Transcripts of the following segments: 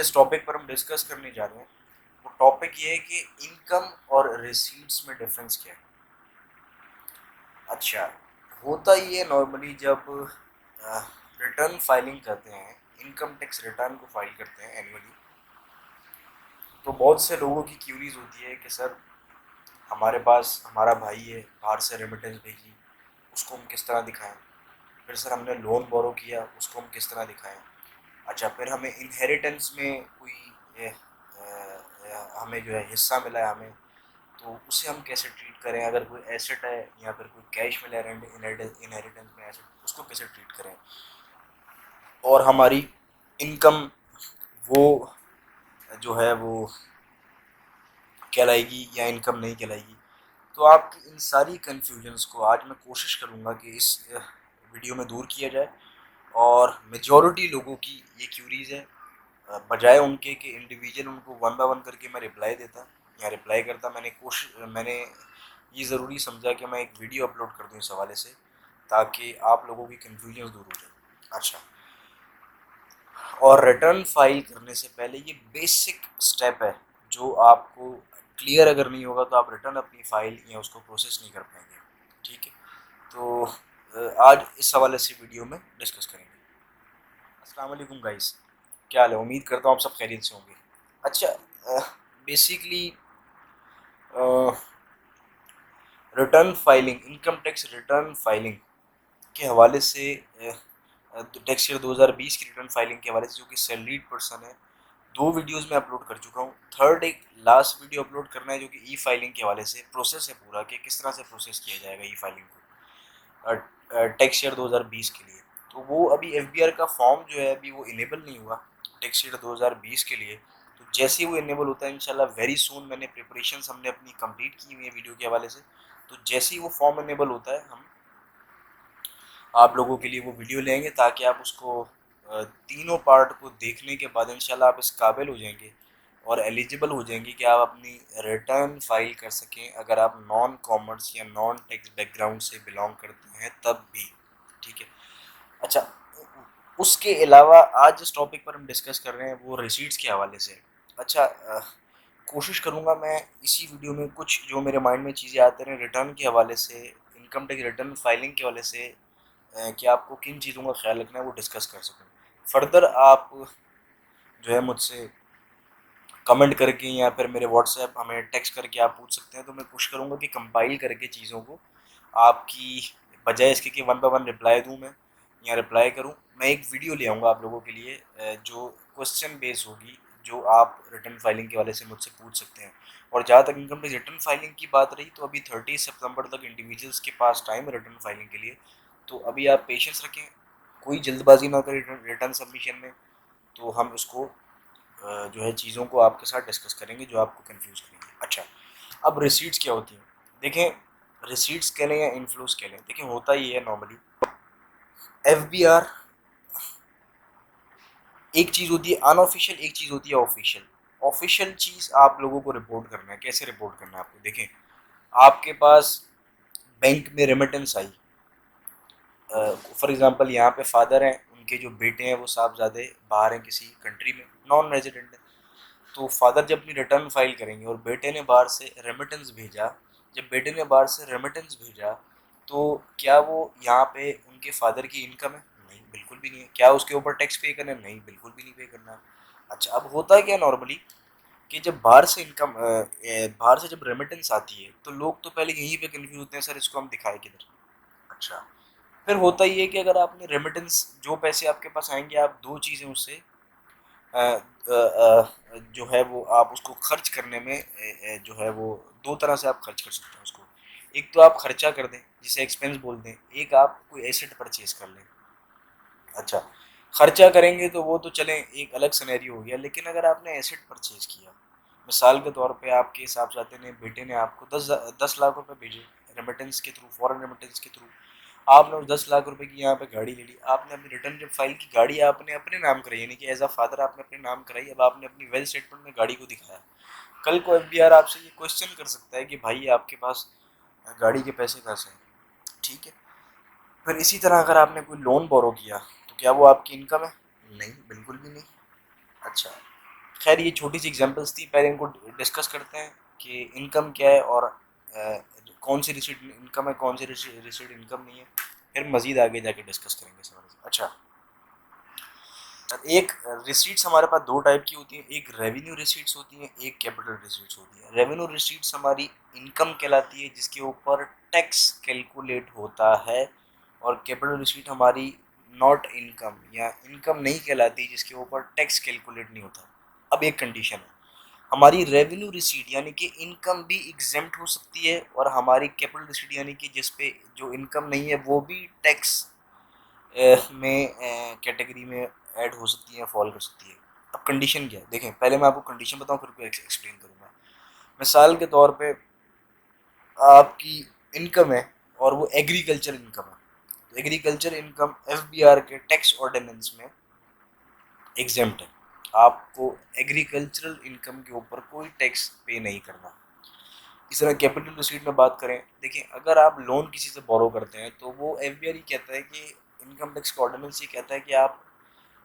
जिस टॉपिक पर हम डिस्कस करने जा रहे हैं वो टॉपिक ये है कि इनकम और रिसीट्स में डिफरेंस क्या है। अच्छा, होता ये है नॉर्मली जब रिटर्न फाइलिंग करते हैं, इनकम टैक्स रिटर्न को फाइल करते हैं एनुअली, तो बहुत से लोगों की क्यूरीज होती है कि सर हमारे पास हमारा भाई है, बाहर से रेमिटेंस भेजी, उसको हम किस तरह दिखाएं। फिर सर हमने लोन बोरो किया, उसको हम किस तरह दिखाएं। अच्छा, फिर हमें इनहेरिटेंस में कोई हमें जो है हिस्सा मिला है हमें, तो उसे हम कैसे ट्रीट करें। अगर कोई एसेट है या फिर कोई कैश मिला है इनहेरिटेंस में एसेट, उसको कैसे ट्रीट करें। और हमारी इनकम वो जो है वो कहलाएगी या इनकम नहीं कहलाएगी। तो आपकी इन सारी कन्फ्यूजन्स को आज मैं कोशिश करूँगा कि इस वीडियो में दूर किया जाए। और मेजॉरिटी लोगों की ये क्यूरीज है, बजाय उनके कि इंडिविजुअल उनको वन बाय वन करके मैं रिप्लाई देता या रिप्लाई करता, मैंने ये ज़रूरी समझा कि मैं एक वीडियो अपलोड कर दूँ इस हवाले से, ताकि आप लोगों की कन्फ्यूजन दूर हो जाए। अच्छा, और रिटर्न फाइल करने से पहले ये बेसिक स्टेप है जो आपको क्लियर अगर नहीं होगा तो आप रिटर्न अपनी फाइल या उसको प्रोसेस नहीं कर पाएंगे। ठीक है, तो आज इस हवाले से वीडियो में डिस्कस करेंगे। अस्सलाम वालेकुम गाइस, क्या हाल है? उम्मीद करता हूँ आप सब खैरियत से होंगे। अच्छा, basically return filing, income tax return filing के हवाले से, टैक्स ईयर 2020 की रिटर्न फाइलिंग के हवाले से, जो कि सैलरीड पर्सन है, दो वीडियोस में अपलोड कर चुका हूँ। थर्ड एक लास्ट वीडियो अपलोड करना है जो कि ई फाइलिंग के हवाले से प्रोसेस है पूरा, कि किस तरह से प्रोसेस किया जाएगा ई फाइलिंग को टैक्स ईयर 2020 के लिए। तो वो अभी एफबीआर का फॉर्म जो है अभी वो इनेबल नहीं हुआ टैक्स ईयर 2020 के लिए। तो जैसे ही वो इनेबल होता है इंशाल्लाह वेरी सून, मैंने प्रिपरेशंस हमने अपनी कंप्लीट की हुई है वीडियो के हवाले से, तो जैसे ही वो फॉर्म इनेबल होता है हम आप लोगों के लिए वो वीडियो लेंगे, ताकि आप उसको तीनों पार्ट को देखने के बाद इंशाल्लाह आप इस काबिल हो जाएंगे और एलिजिबल हो जाएंगे कि आप अपनी रिटर्न फाइल कर सकें, अगर आप नॉन कॉमर्स या नॉन टैक्स बैकग्राउंड से बिलोंग करते हैं तब भी। ठीक है। अच्छा, उसके अलावा आज जिस टॉपिक पर हम डिस्कस कर रहे हैं वो रिसीट्स के हवाले से। अच्छा, कोशिश करूँगा मैं इसी वीडियो में कुछ जो मेरे माइंड में चीज़ें आते रहे रिटर्न के हवाले से, इनकम टैक्स रिटर्न फाइलिंग के हवाले से, कि आपको किन चीज़ों का ख्याल रखना है वो डिस्कस कर सकूँ। फर्दर आप जो है मुझसे कमेंट करके या फिर मेरे व्हाट्सएप हमें टेक्स्ट करके आप पूछ सकते हैं, तो मैं कोशिश करूँगा कि कंपाइल करके चीज़ों को आपकी, बजाय इसके कि वन बाय वन रिप्लाई दूँ मैं या रिप्लाई करूँ, मैं एक वीडियो ले आऊँगा आप लोगों के लिए, जो क्वेश्चन बेस होगी, जो आप रिटर्न फाइलिंग के वाले से मुझसे पूछ सकते हैं। और जहाँ तक इनकम टैक्स रिटर्न फाइलिंग की बात रही, तो अभी 30 सितंबर तक इंडिविजुअल्स के पास टाइम है रिटर्न फाइलिंग के लिए, तो अभी आप पेशेंस रखें, कोई जल्दबाजी ना करें रिटर्न सबमिशन में। तो हम उसको जो है चीज़ों को आपके साथ डिस्कस करेंगे जो आपको कंफ्यूज करेंगे। अच्छा, अब रिसीट्स क्या होती हैं? देखें, रिसीट्स कह लें या इनफ्लोस कह लें, देखें होता ये है नॉर्मली एफबीआर एक चीज़ होती है अनऑफिशियल, एक चीज़ होती है ऑफिशियल। ऑफिशियल चीज़ आप लोगों को रिपोर्ट करना है। कैसे रिपोर्ट करना है आपको? देखें, आपके पास बैंक में रेमिटेंस आई, फॉर एग्जांपल यहाँ पे फादर हैं, उनके जो बेटे हैं वो साहबजादे बाहर हैं किसी कंट्री में, नॉन रेजिडेंट है। तो फादर जब अपनी रिटर्न फाइल करेंगे और बेटे ने बाहर से रेमिटेंस भेजा, जब बेटे ने बाहर से रेमिटेंस भेजा, तो क्या वो यहाँ पे उनके फादर की इनकम है? नहीं, बिल्कुल भी नहीं है। क्या उसके ऊपर टैक्स पे करना है? नहीं, बिल्कुल भी नहीं पे करना है। अच्छा, अब होता है क्या नॉर्मली कि जब बाहर से जब रेमिटेंस आती है तो लोग तो पहले यहीं पे कंफ्यूज होते हैं, सर इसको हम दिखाए किधर। अच्छा, फिर होता ही है कि अगर आपने रेमिटेंस, जो पैसे आपके पास आएंगे, आप दो चीज़ें उससे जो है वो आप उसको खर्च करने में, जो है वो दो तरह से आप खर्च कर सकते हैं उसको। एक तो आप खर्चा कर दें जिसे एक्सपेंस बोल दें, एक आप कोई एसेट परचेज कर लें। अच्छा, खर्चा करेंगे तो वो तो चलें एक अलग सिनेरियो हो गया, लेकिन अगर आपने एसेट परचेज किया, मिसाल के तौर पे आपके साहबजादे ने, बेटे ने आपको 10 लाख रुपए भेजे रेमिटेंस के थ्रू, फॉरेन रेमिटेंस के थ्रू, आपने उस 10 लाख रुपए की यहाँ पे गाड़ी ले ली, आपने अपनी रिटर्न जब फाइल की, गाड़ी आपने अपने नाम कराई, यानी कि एज अ फादर आपने अपने नाम कराई, अब आपने अपनी वेल्थ स्टेटमेंट में गाड़ी को दिखाया। कल को एफबीआर आपसे ये क्वेश्चन कर सकता है कि भाई आपके पास गाड़ी के पैसे कहाँ से हैं। ठीक है। फिर इसी तरह अगर आपने कोई लोन बोरो किया, तो क्या वो आपकी इनकम है? नहीं, बिल्कुल भी नहीं। अच्छा, खैर ये छोटी सी एग्जांपल्स थी, पहले इनको डिस्कस करते हैं कि इनकम क्या है और कौन सी रिसीट इनकम है, कौन सी रिसीट इनकम नहीं है, फिर मज़ीद आगे जाके डिस्कस करेंगे इस बारे में। अच्छा, एक रिसीट्स हमारे पास दो टाइप की होती हैं, एक रेवेन्यू रिसीट्स होती हैं, एक कैपिटल रिसीट्स होती हैं। रेवेन्यू रिसीट्स हमारी इनकम कहलाती है जिसके ऊपर टैक्स कैलकुलेट होता है, और कैपिटल रिसीट हमारी नॉट इनकम या इनकम नहीं कहलाती जिसके ऊपर टैक्स कैलकुलेट नहीं होता। अब एक कंडीशन है, हमारी रेवेन्यू रिसीट यानी कि इनकम भी एग्जेम्प्ट हो सकती है, और हमारी कैपिटल रिसीट यानी कि जिस पे जो इनकम नहीं है वो भी टैक्स में कैटेगरी में ऐड हो सकती है, फॉल कर सकती है। अब कंडीशन क्या है, देखें पहले मैं आपको कंडीशन बताऊं फिर को एक्सप्लेन करूंगा। मिसाल के तौर पे आपकी इनकम है और वो एग्रीकल्चर इनकम है, तो एग्रीकल्चर इनकम एफबीआर के टैक्स ऑर्डिनेंस में एग्जेम्प्ट है, आपको एग्रीकल्चरल इनकम के ऊपर कोई टैक्स पे नहीं करना। इस तरह कैपिटल रिसीट में बात करें, देखिए अगर आप लोन किसी से बोरो करते हैं तो वो एफबीआर ही कहता है कि इनकम टैक्स का ऑर्डिनेंस ये कहता है कि आप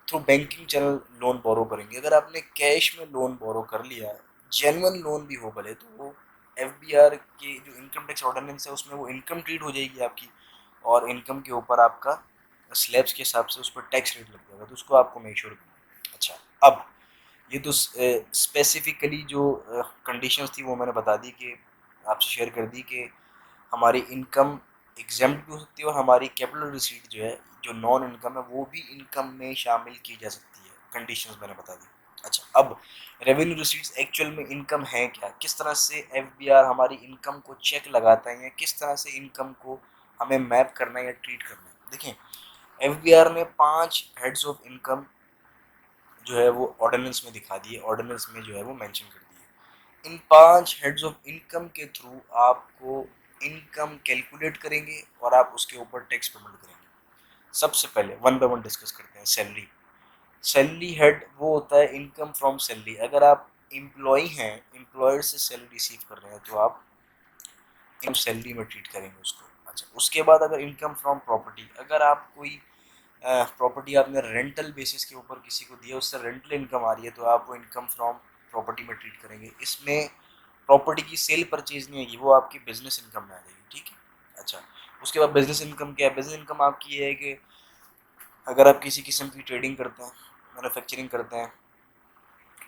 थ्रू बैंकिंग चैनल लोन बोरो करेंगे। अगर आपने कैश में लोन बोरो कर लिया, जेन्युइन लोन भी हो भले, तो वो एफबीआर की जो इनकम टैक्स ऑर्डिनेंस है उसमें वो इनकम ट्रीट हो जाएगी आपकी, और इनकम के ऊपर आपका स्लैब्स के हिसाब से उस पर टैक्स रेट लग जाएगा, तो उसको आपको मेक श्योर करना है। अच्छा, अब ये तो स्पेसिफिकली जो कंडीशंस थी वो मैंने बता दी कि आपसे शेयर कर दी कि हमारी इनकम एग्जेम्प्ट भी हो सकती है, और हमारी कैपिटल रिसीट जो है जो नॉन इनकम है वो भी इनकम में शामिल की जा सकती है। कंडीशंस मैंने बता दी। अच्छा, अब रेवेन्यू रिसीट्स एक्चुअल में इनकम है क्या, किस तरह से एफबीआर हमारी इनकम को चेक लगाता है या किस तरह से इनकम को हमें मैप करना है या ट्रीट करना है। देखें, एफबीआर ने 5 हेड्स ऑफ इनकम जो है वो ऑर्डिनेंस में दिखा दिए, ऑर्डिनेंस में जो है वो मेंशन कर दिए। इन 5 हेड्स ऑफ इनकम के थ्रू आपको इनकम कैलकुलेट करेंगे और आप उसके ऊपर टैक्स पेमेंट करेंगे। सबसे पहले वन बाय वन डिस्कस करते हैं। सैलरी, सैलरी हेड वो होता है इनकम फ्रॉम सैलरी। अगर आप एम्प्लॉय हैं, एम्प्लॉयर से सैलरी रिसीव कर रहे हैं, तो आप इनकम सैलरी में ट्रीट करेंगे उसको। अच्छा, उसके बाद अगर इनकम फ्रॉम प्रॉपर्टी, अगर आप कोई प्रॉपर्टी आपने रेंटल बेसिस के ऊपर किसी को दिया, उससे रेंटल इनकम आ रही है, तो आप वो इनकम फ्रॉम प्रॉपर्टी में ट्रीट करेंगे। इसमें प्रॉपर्टी की सेल परचेज नहीं आएगी, वो आपकी बिजनेस इनकम में आ जाएगी। ठीक है। अच्छा, उसके बाद बिजनेस इनकम क्या है, बिजनेस इनकम आपकी ये है कि अगर आप किसी किस्म की ट्रेडिंग करते हैं, मैन्युफैक्चरिंग करते हैं,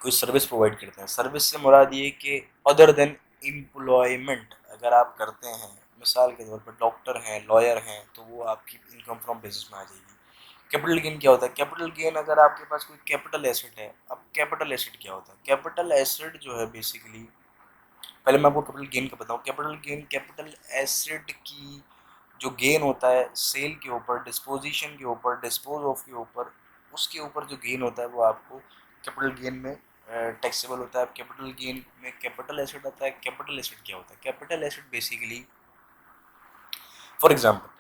कोई सर्विस प्रोवाइड करते हैं, सर्विस से मुराद ये कि अदर देन एम्प्लॉयमेंट अगर आप करते हैं, मिसाल के तौर पर डॉक्टर हैं, लॉयर हैं, तो वो आपकी इनकम फ्रॉम बिजनेस में आ जाएगी। कैपिटल गेन क्या होता है, कैपिटल गेन अगर आपके पास कोई कैपिटल एसेट है। अब कैपिटल एसेट क्या होता है, कैपिटल एसेट जो है बेसिकली, पहले मैं आपको कैपिटल गेन का बताऊँ। कैपिटल गेन कैपिटल एसेट की जो गेन होता है सेल के ऊपर, डिस्पोजिशन के ऊपर, डिस्पोज ऑफ के ऊपर, उसके ऊपर जो गेन होता है वो आपको कैपिटल गेन में टैक्सेबल होता है। कैपिटल गेन में कैपिटल एसेट आता है। कैपिटल एसेट क्या होता है, capital asset basically, for example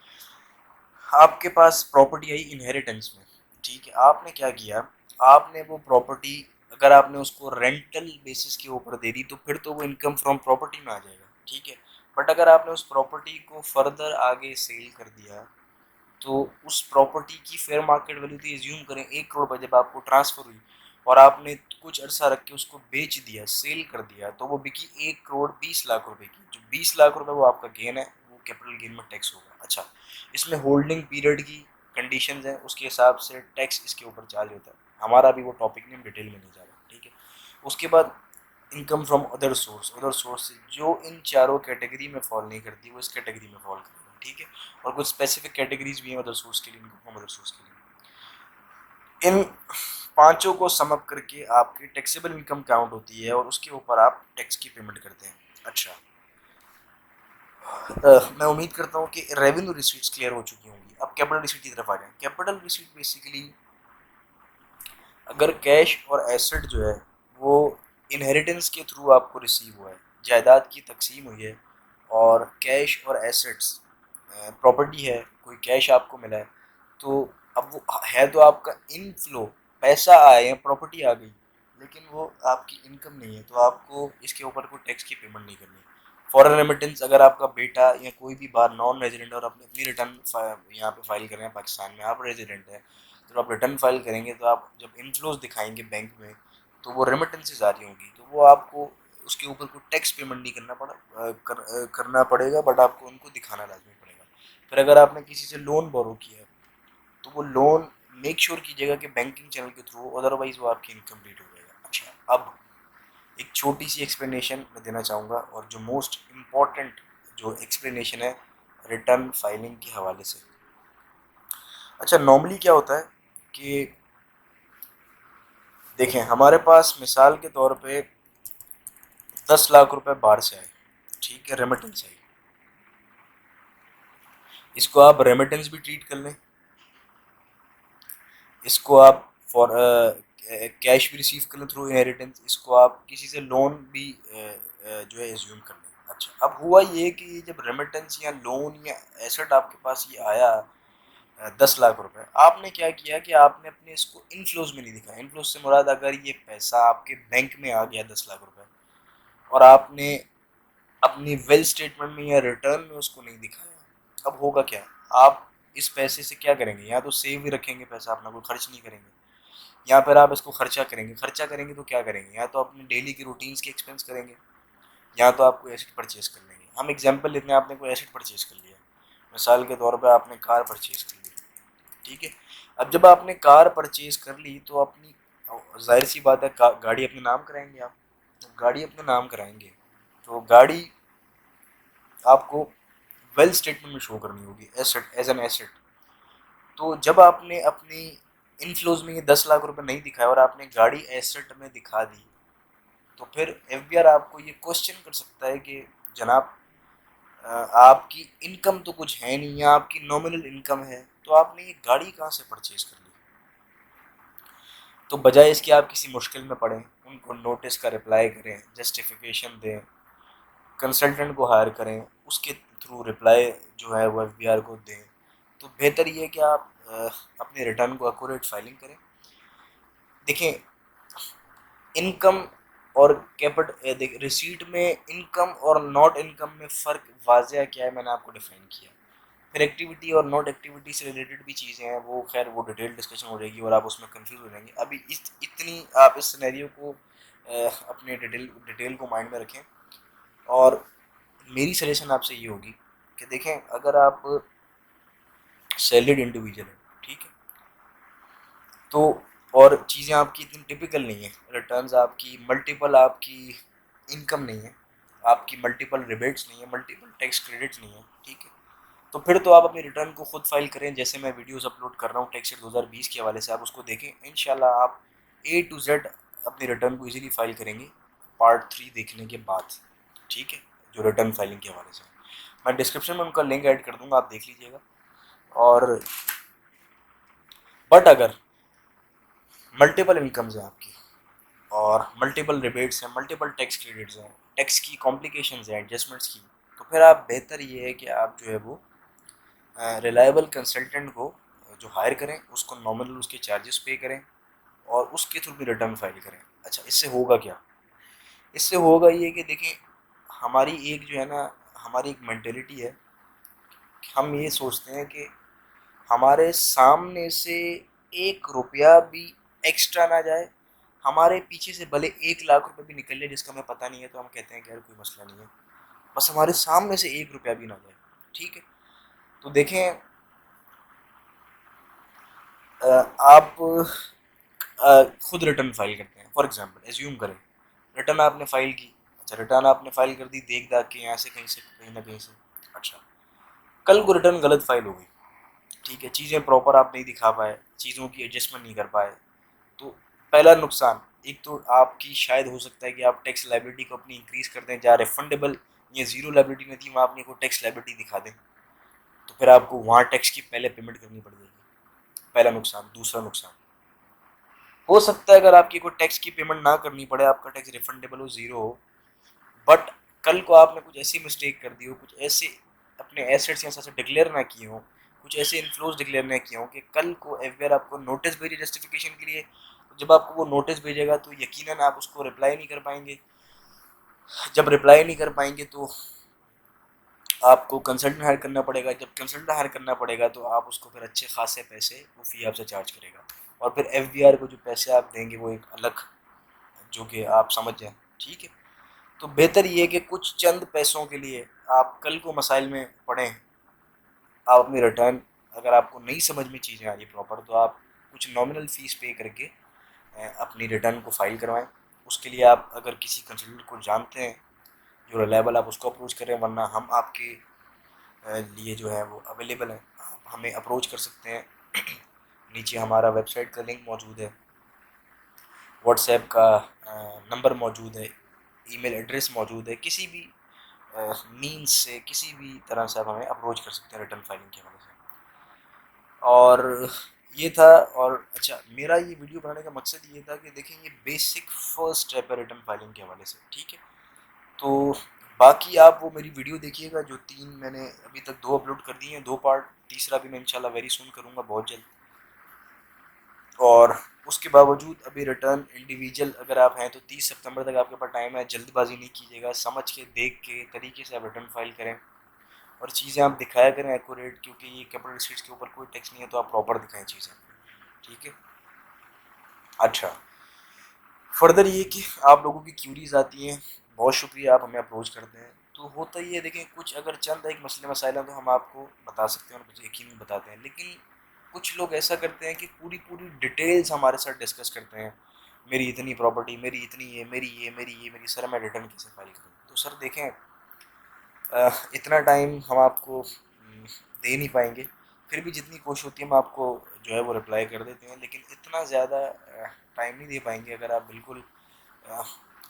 आपके पास प्रॉपर्टी आई इनहेरिटेंस में, ठीक है, आपने क्या किया, आपने वो प्रॉपर्टी अगर आपने उसको रेंटल बेसिस के ऊपर दे दी तो फिर तो वो इनकम फ्रॉम प्रॉपर्टी में आ जाएगा। ठीक है, बट अगर आपने उस प्रॉपर्टी को फर्दर आगे सेल कर दिया, तो उस प्रॉपर्टी की फेयर मार्केट वैल्यू तो एज्यूम करें 1 करोड़ पर जब आपको ट्रांसफर हुई, और आपने कुछ अरसा रख के उसको बेच दिया, सेल कर दिया, तो वो बिकी 1 करोड़ 20 लाख रुपए की। जो 20 लाख रुपए वो आपका गेन है, वो कैपिटल गेन में टैक्स होगा। अच्छा, इसमें होल्डिंग पीरियड की कंडीशंस हैं, उसके हिसाब से टैक्स इसके ऊपर चार्ज होता है। हमारा अभी वो टॉपिक नहीं, हम डिटेल में नहीं जा रहा। ठीक है, उसके बाद income from other source, other source जो इन चारों कैटेगरी में फॉल नहीं करती वो इस कैटेगरी में फॉल करेगी। ठीक है, और कुछ स्पेसिफिक कैटेगरीज भी हैं अदर सोर्स के लिए, इनकम फ्रॉम अदर सोर्स के लिए। इन पांचों को समअप करके आपकी टैक्सेबल इनकम काउंट होती है, और उसके ऊपर आप टैक्स की पेमेंट करते हैं। अच्छा, मैं उम्मीद करता हूँ कि रेवेन्यू रिसीट्स क्लियर हो चुकी होंगी। अब कैपिटल रिसीट की तरफ आ जाएं। कैपिटल रिसीट बेसिकली अगर कैश और एसेट जो है वो इनहेरिटेंस के थ्रू आपको रिसीव हुआ है, जायदाद की तकसीम हुई है, और कैश और एसेट्स प्रॉपर्टी है, कोई कैश आपको मिला है, तो अब वो है तो आपका इनफ्लो, पैसा आया या प्रॉपर्टी आ गई, लेकिन वो आपकी इनकम नहीं है, तो आपको इसके ऊपर कोई टैक्स की पेमेंट नहीं करनी। फॉरेन रेमिटेंस, अगर आपका बेटा या कोई भी बाहर नॉन रेजिडेंट और अपनी अपनी रिटर्न यहाँ पे फाइल कर रहे हैं पाकिस्तान में, आप रेजिडेंट हैं, तो आप रिटर्न फाइल करेंगे तो आप जब इनफ्लोज दिखाएंगे बैंक में, तो वो रेमिटेंसेज आ रही होंगी, तो वो आपको उसके ऊपर कोई टैक्स पेमेंट नहीं करना पड़ेगा, बट आपको उनको दिखाना लाजमी पड़ेगा। फिर अगर आपने किसी से लोन बोरो किया है तो वो लोन मेक श्योर कीजिएगा कि बैंकिंग चैनल के थ्रू, अदरवाइज वो आपकी इनकम्प्लीट हो जाएगा। अच्छा, अब एक छोटी सी एक्सप्लेनेशन मैं देना चाहूँगा, और जो मोस्ट इम्पॉर्टेंट जो एक्सप्लेनेशन है रिटर्न फाइलिंग के हवाले से। अच्छा, नॉर्मली क्या होता है कि देखें, हमारे पास मिसाल के तौर पे 10 लाख रुपए बाहर से आए, ठीक है, रेमिटेंस आई, इसको आप रेमिटेंस भी ट्रीट कर लें, इसको आप फॉर कैश भी रिसीव कर लें थ्रू इनहेरिटेंस, इसको आप किसी से लोन भी जो है एज्यूम कर लें। अच्छा, अब हुआ ये कि जब रेमिटेंस या लोन या एसेट आपके पास ये आया 10 लाख रुपए, आपने क्या किया कि आपने अपने इसको इनफ्लोज में नहीं दिखाया। इनफ्लोज से मुराद अगर ये पैसा आपके बैंक में आ गया 10 लाख रुपए, और आपने अपनी वेल स्टेटमेंट में या रिटर्न में उसको नहीं दिखाया, अब होगा क्या, आप इस पैसे से क्या करेंगे, या तो सेव ही रखेंगे पैसा अपना, कोई खर्च नहीं करेंगे, या फिर आप इसको खर्चा करेंगे। खर्चा करेंगे तो क्या करेंगे, या तो अपने डेली की रूटीन्स के एक्सपेंस करेंगे, या तो आप कोई एसेट परचेज कर लेंगे। हम एग्जांपल लेते हैं, आपने कोई एसेट परचेज कर लिया, मिसाल के तौर पे आपने कार परचेज कर ली, ठीक है। अब जब आपने कार परचेज कर ली तो अपनी, जाहिर सी बात है, गाड़ी अपने नाम कराएंगे आप, तो गाड़ी अपने नाम कराएंगे तो गाड़ी आपको वेल स्टेटमेंट में शो करनी होगी एसेट, एज एन एसेट। तो जब आपने अपनी इनफ्लोज में ये 10 लाख रुपए नहीं दिखाया और आपने गाड़ी एसेट में दिखा दी, तो फिर एफबीआर आपको ये क्वेश्चन कर सकता है कि जनाब, आपकी इनकम तो कुछ है नहीं, या आपकी नॉमिनल इनकम है, तो आपने ये गाड़ी कहाँ से परचेज कर ली। तो बजाय इसके आप किसी मुश्किल में पड़ें, उनको नोटिस का रिप्लाई करें, जस्टिफिकेशन दें, कंसल्टेंट को हायर करें, उसके थ्रू रिप्लाई जो है वो एफबीआर को दें, तो बेहतर ये है कि आप अपने रिटर्न को एक्यूरेट फाइलिंग करें। देखें, इनकम और देख रिसीट में इनकम और नॉट इनकम में फ़र्क वाज़ह क्या है, मैंने आपको डिफाइन किया। फिर एक्टिविटी और नॉट एक्टिविटी से रिलेटेड भी चीज़ें हैं, वो खैर वो डिटेल डिस्कशन हो जाएगी और आप उसमें कंफ्यूज हो जाएंगे। अभी इतनी आप इस सिनेरियो को अपने डिटेल को माइंड में रखें, और मेरी सजेशन आपसे ये होगी कि देखें, अगर आप सैलरीड इंडिविजुअल हैं, ठीक है, तो और चीज़ें आपकी इतनी टिपिकल नहीं है, रिटर्न्स आपकी मल्टीपल, आपकी इनकम नहीं है, आपकी मल्टीपल रिबेट्स नहीं है, मल्टीपल टैक्स क्रेडिट्स नहीं है, ठीक है, तो फिर तो आप अपनी रिटर्न को खुद फाइल करें, जैसे मैं वीडियोस अपलोड कर रहा हूँ टैक्स ईयर 2020 के हवाले से, आप उसको देखें, इंशाल्लाह आप ए टू जेड अपनी रिटर्न को इजीली फाइल करेंगे पार्ट 3 देखने के बाद, ठीक है, जो रिटर्न फाइलिंग के हवाले से। मैं डिस्क्रिप्शन में उनका लिंक ऐड कर दूंगा, आप देख लीजिएगा। और बट अगर मल्टीपल इनकम्स हैं आपकी, और मल्टीपल रिबेट्स हैं, मल्टीपल टैक्स क्रेडिट्स हैं, टैक्स की कॉम्प्लिकेशंस हैं, एडजस्टमेंट्स की, तो फिर आप बेहतर ये है कि आप जो है वो रिलायबल कंसल्टेंट को जो हायर करें, उसको नॉमिनल उसके चार्जेस पे करें, और उसके थ्रू भी रिटर्न फाइल करें। अच्छा, इससे होगा क्या, इससे होगा ये कि देखें, हमारी एक जो है ना, हमारी एक मेंटेलिटी है कि हम ये सोचते हैं कि हमारे सामने से 1 रुपया भी एक्स्ट्रा ना जाए, हमारे पीछे से भले 1 लाख रुपए भी निकल जाए जिसका हमें पता नहीं है, तो हम कहते हैं कि यार कोई मसला नहीं है, बस हमारे सामने से 1 रुपया भी ना जाए, ठीक है। तो देखें, आप खुद रिटर्न फाइल करते हैं, फॉर एग्जांपल एज्यूम करें रिटर्न आपने फाइल की। अच्छा, रिटर्न आपने फाइल कर दी, देख दाख के यहाँ से कहीं से कहीं ना कहीं से। अच्छा, कल को रिटर्न गलत फाइल हो गई, ठीक है, चीज़ें प्रॉपर आप नहीं दिखा पाए, चीज़ों की एडजस्टमेंट नहीं कर पाए, तो पहला नुकसान, एक तो आपकी शायद हो सकता है कि आप टैक्स लाइबिलिटी को अपनी इंक्रीज़ कर दें, जहाँ रिफंडेबल या ज़ीरो लाइबिलिटी में थी वहाँ अपनी को टैक्स लाइबिलिटी दिखा दें, तो फिर आपको वहाँ टैक्स की पहले पेमेंट करनी पड़ जाएगी, पहला नुकसान। दूसरा नुकसान हो सकता है, अगर आपकी कोई टैक्स की पेमेंट ना करनी पड़े, आपका टैक्स रिफंडेबल हो, ज़ीरो हो, बट कल को आपने कुछ ऐसी मिस्टेक कर दी हो, कुछ ऐसे अपने एसेट्स या से डिक्लेयर ना किए हो, कुछ ऐसे इन्फ्लोज डिक्लेयर ना किए हो कि कल को एफबीआर आपको नोटिस भेजे जस्टिफिकेशन के लिए, तो जब आपको वो नोटिस भेजेगा तो यकीनन आप उसको रिप्लाई नहीं कर पाएंगे। जब रिप्लाई नहीं कर पाएंगे तो आपको कंसल्टेंट हायर करना पड़ेगा, जब कंसल्टेंट हायर करना पड़ेगा तो आप उसको फिर अच्छे खासे पैसे वो फी आपसे चार्ज करेगा, और फिर एफबीआर को जो पैसे आप देंगे वो एक अलग जो कि आप समझ जाएं, ठीक है। तो बेहतर ये है कि कुछ चंद पैसों के लिए आप कल को मसाइल में पड़ें, आप अपनी रिटर्न, अगर आपको नहीं समझ में चीज़ें आ रही प्रॉपर, तो आप कुछ नॉमिनल फ़ीस पे करके अपनी रिटर्न को फाइल करवाएं। उसके लिए आप अगर किसी कंसल्टेंट को जानते हैं जो रिलायबल, आप उसको अप्रोच करें, वरना हम आपके लिए जो है वो अवेलेबल हैं, आप हमें अप्रोच कर सकते हैं। नीचे हमारा वेबसाइट का लिंक मौजूद है, व्हाट्सएप का नंबर मौजूद है, ईमेल एड्रेस मौजूद है। किसी भी मीन्स से, किसी भी तरह से आप हमें अप्रोच कर सकते हैं रिटर्न फाइलिंग की वजह से। और ये था। और अच्छा, मेरा ये वीडियो बनाने का मकसद ये था कि देखें, ये बेसिक फर्स्ट स्टेप है रिटर्न फाइलिंग के हवाले से, ठीक है। तो बाकी आप वो मेरी वीडियो देखिएगा, जो 3 मैंने अभी तक 2 अपलोड कर दिए हैं, 2 पार्ट, तीसरा भी मैं इंशाल्लाह वेरी सून करूँगा, बहुत जल्द। और उसके बावजूद अभी रिटर्न इंडिविजुअल अगर आप हैं तो 30 सितंबर तक आपके पास टाइम है। जल्दबाजी नहीं कीजिएगा, समझ के, देख के, तरीके से आप रिटर्न फाइल करें और चीज़ें आप दिखाया करें एक्यूरेट, क्योंकि ये कैपिटल स्टेट्स के ऊपर कोई टैक्स नहीं है, तो आप प्रॉपर दिखाएं चीज़ें, ठीक है। अच्छा, फर्दर ये कि आप लोगों की क्यूरीज आती हैं, बहुत शुक्रिया आप हमें अप्रोच करते हैं। तो होता ही है, देखें, कुछ अगर चंद एक मसले मसाइल हैं तो हम आपको बता सकते हैं और कुछ यकीन बताते हैं, लेकिन कुछ लोग ऐसा करते हैं कि पूरी पूरी डिटेल्स हमारे साथ डिस्कस करते हैं। मेरी इतनी प्रॉपर्टी, मेरी इतनी ये, मेरी सर, मैं रिटर्न कैसे फाइल करूँ? तो सर देखें, इतना टाइम हम आपको दे नहीं पाएंगे। फिर भी जितनी कोशिश होती है हम आपको जो है वो रिप्लाई कर देते हैं, लेकिन इतना ज़्यादा टाइम नहीं दे पाएंगे अगर आप बिल्कुल अ,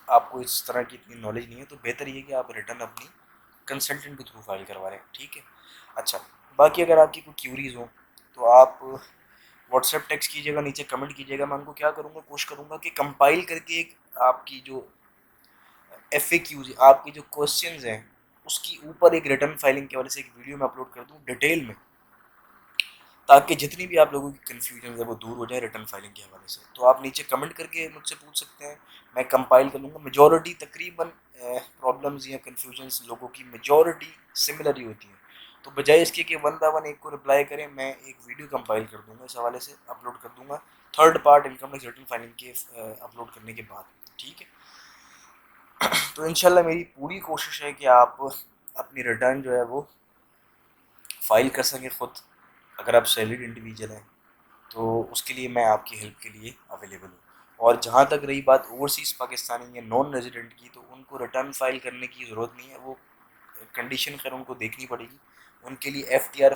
आपको इस तरह की इतनी नॉलेज नहीं है। तो बेहतर ये कि आप रिटर्न अपनी कंसल्टेंट के थ्रू फाइल करवा लें, ठीक है। अच्छा, बाकी अगर आपकी कोई क्यूरीज हो तो आप व्हाट्सएप टेक्स्ट कीजिएगा, नीचे कमेंट कीजिएगा। मैं उनको क्या करूँगा, कोशिश करूँगा कि कंपाइल करके एक आपकी जो FAQs, आपके जो क्वेश्चंस हैं, उसकी ऊपर एक रिटर्न फाइलिंग के वाले से एक वीडियो में अपलोड कर दूँ डिटेल में, ताकि जितनी भी आप लोगों की कन्फ्यूजन है वो दूर हो जाए रिटर्न फाइलिंग के हवाले से। तो आप नीचे कमेंट करके मुझसे पूछ सकते हैं, मैं कंपाइल कर लूँगा। मेजॉरिटी तकरीबन प्रॉब्लम्स या कन्फ्यूजन्स लोगों की मेजॉरिटी सिमिलर ही होती है। तो बजाय इसके कि वन बाय वन एक को रिप्लाई करें, मैं एक वीडियो कंपाइल कर दूँगा, इस हवाले से अपलोड कर दूँगा, third part income tax return filing के अपलोड करने के बाद, ठीक है। तो इंशाल्लाह मेरी पूरी कोशिश है कि आप अपनी रिटर्न जो है वो फाइल कर सकें खुद, अगर आप सैलरीड इंडिविजुअल हैं तो उसके लिए मैं आपकी हेल्प के लिए अवेलेबल हूँ। और जहाँ तक रही बात ओवरसीज़ पाकिस्तानी या नॉन रेजिडेंट की, तो उनको रिटर्न फाइल करने की ज़रूरत नहीं है, वो कंडीशन खैर उनको देखनी पड़ेगी। उनके लिए FTR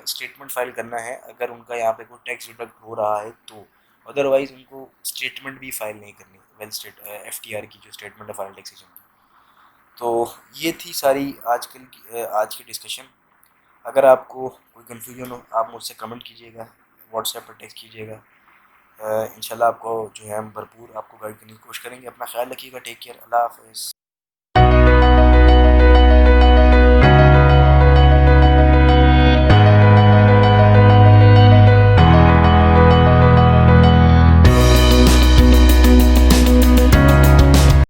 स्टेटमेंट फाइल करना है अगर उनका यहाँ पे कोई टैक्स डिडक्ट हो रहा है तो, अदरवाइज़ उनको स्टेटमेंट भी फाइल नहीं करनी, वेल स्टेट FTR की जो स्टेटमेंट है फाइनल टैक्सेशन की। तो ये थी सारी आज की डिस्कशन। अगर आपको कोई कन्फ्यूजन हो आप मुझसे कमेंट कीजिएगा, व्हाट्सएप पर टेक्स्ट कीजिएगा। इंशाल्लाह आपको जो है हम भरपूर आपको गाइड करने की कोशिश करेंगे। अपना ख्याल रखिएगा, टेक केयर, अल्लाह हाफ़िज़।